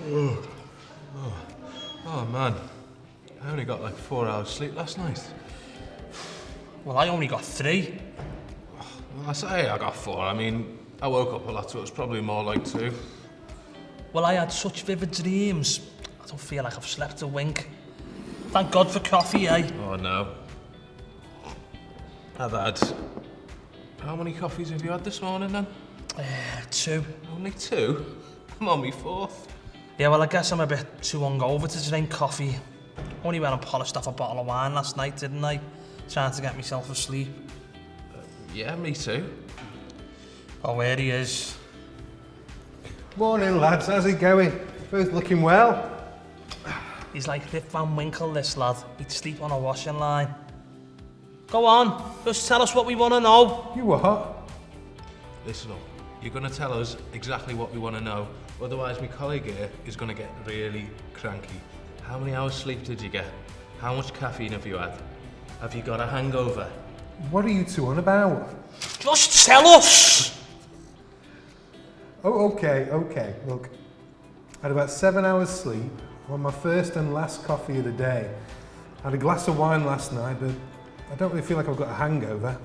Oh, oh man, I only got like 4 hours sleep last night. Well, I only got 3. Well, I say I got 4. I mean, I woke up a lot, so it was probably more like 2. Well, I had such vivid dreams. I don't feel like I've slept a wink. Thank God for coffee, eh? Oh no. I've had... How many coffees have you had this morning then? 2. Only 2? I'm on me 4th. Yeah, well, I guess I'm a bit too hungover to drink coffee. Only went and polished off a bottle of wine last night, didn't I? Trying to get myself asleep. Yeah, me too. Oh, there he is. Morning, lads. How's it going? Both looking well? He's like Rip Van Winkle, this lad. He'd sleep on a washing line. Go on, just tell us what we want to know. You what? Listen up. You're going to tell us exactly what we want to know. Otherwise, my colleague here is going to get really cranky. How many hours sleep did you get? How much caffeine have you had? Have you got a hangover? What are you two on about? Just tell us! Oh, okay. Look, I had about 7 hours sleep on my first and last coffee of the day. I had a glass of wine last night, but I don't really feel like I've got a hangover.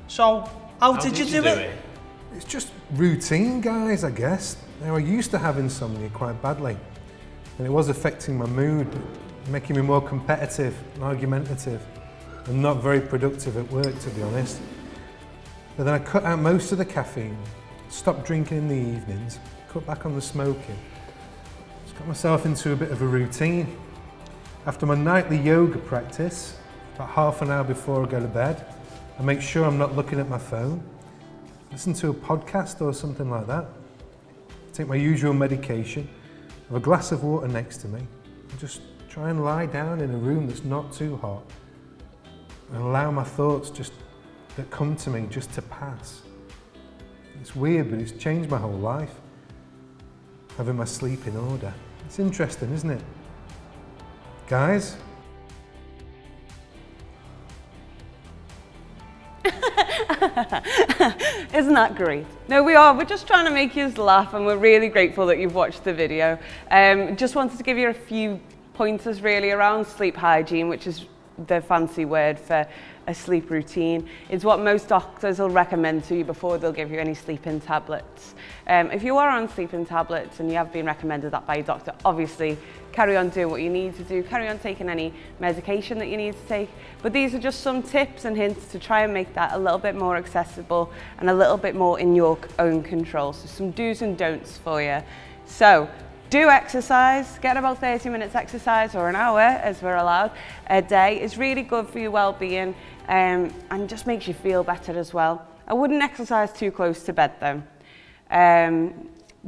So, how did you do it? It's just routine, guys, I guess. Now, I used to have insomnia quite badly, and it was affecting my mood, making me more competitive and argumentative, and not very productive at work, to be honest. But then I cut out most of the caffeine, stopped drinking in the evenings, cut back on the smoking. Just got myself into a bit of a routine. After my nightly yoga practice, about half an hour before I go to bed, I make sure I'm not looking at my phone, listen to a podcast or something like that, take my usual medication, have a glass of water next to me, and just try and lie down in a room that's not too hot and allow my thoughts that come to me just to pass. It's weird, but it's changed my whole life, having my sleep in order. It's interesting, isn't it? Guys? Isn't that great? No, we're just trying to make you laugh, and we're really grateful that you've watched the video. Just wanted to give you a few pointers really around sleep hygiene, which is the fancy word for a sleep routine. It's what most doctors will recommend to you before they'll give you any sleeping tablets. If you are on sleeping tablets and you have been recommended that by your doctor, obviously carry on doing what you need to do, carry on taking any medication that you need to take. But these are just some tips and hints to try and make that a little bit more accessible and a little bit more in your own control. So some do's and don'ts for you. So, do exercise, get about 30 minutes exercise or an hour as we're allowed a day. It's really good for your well-being and just makes you feel better as well. I wouldn't exercise too close to bed though.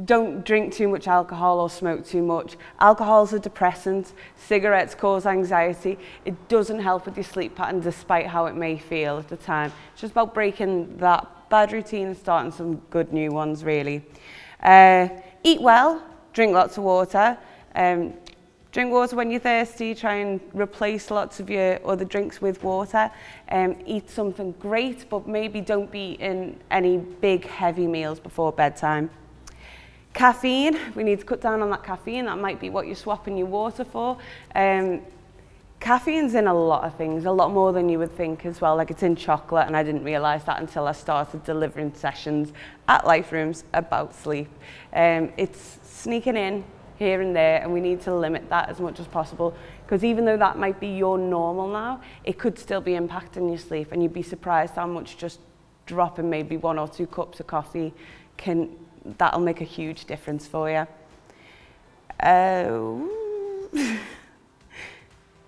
Don't drink too much alcohol or smoke too much. Alcohol's a depressant, cigarettes cause anxiety. It doesn't help with your sleep pattern despite how it may feel at the time. It's just about breaking that bad routine and starting some good new ones really. Eat well. Drink lots of water. Drink water when you're thirsty. Try and replace lots of your other drinks with water. Eat something great, but maybe don't be in any big heavy meals before bedtime. Caffeine, we need to cut down on that caffeine. That might be what you're swapping your water for. Caffeine's in a lot of things, a lot more than you would think as well. Like it's in chocolate, and I didn't realise that until I started delivering sessions at Life Rooms about sleep. It's sneaking in here and there, and we need to limit that as much as possible, because even though that might be your normal now, it could still be impacting your sleep, and you'd be surprised how much just dropping maybe 1 or 2 cups of coffee that'll make a huge difference for you.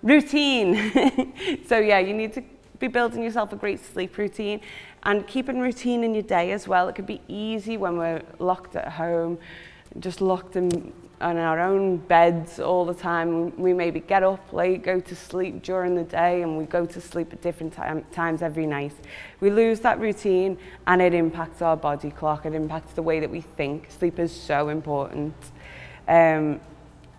Routine. So yeah, you need to be building yourself a great sleep routine and keeping routine in your day as well. It can be easy when we're locked at home, just locked in our own beds all the time. We maybe get up late, go to sleep during the day, and we go to sleep at different times every night. We lose that routine and it impacts our body clock, it impacts the way that we think. Sleep is so important.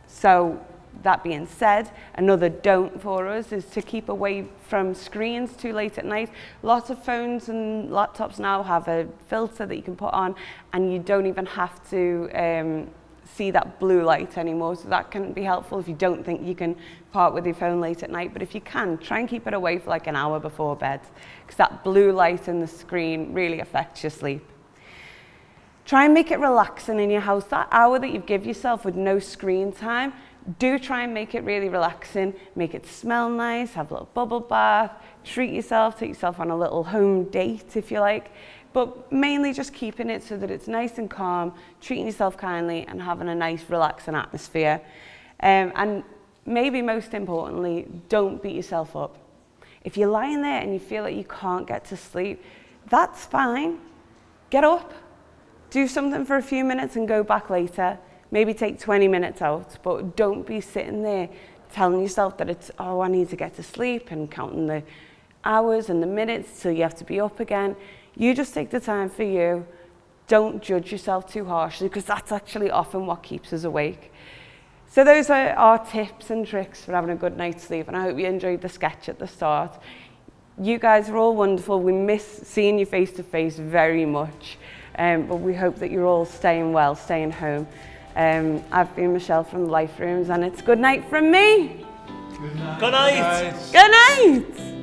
So That being said, another don't for us is to keep away from screens too late at night. Lots of phones and laptops now have a filter that you can put on, and you don't even have to see that blue light anymore, so that can be helpful if you don't think you can part with your phone late at night. But if you can, try and keep it away for like an hour before bed, because that blue light in the screen really affects your sleep. Try and make it relaxing in your house. That hour that you give yourself with no screen time, do try and make it really relaxing. Make it smell nice, have a little bubble bath, treat yourself, take yourself on a little home date if you like. But mainly just keeping it so that it's nice and calm, treating yourself kindly and having a nice relaxing atmosphere. And maybe most importantly, don't beat yourself up. If you're lying there and you feel like you can't get to sleep, that's fine. Get up, do something for a few minutes and go back later. Maybe take 20 minutes out, but don't be sitting there telling yourself that it's, oh, I need to get to sleep, and counting the hours and the minutes till you have to be up again. You just take the time for you. Don't judge yourself too harshly, because that's actually often what keeps us awake. So those are our tips and tricks for having a good night's sleep, and I hope you enjoyed the sketch at the start. You guys are all wonderful. We miss seeing you face to face very much, but we hope that you're all staying well, staying home. I've been Michelle from the Life Rooms, and it's good night from me. Good night. Good night.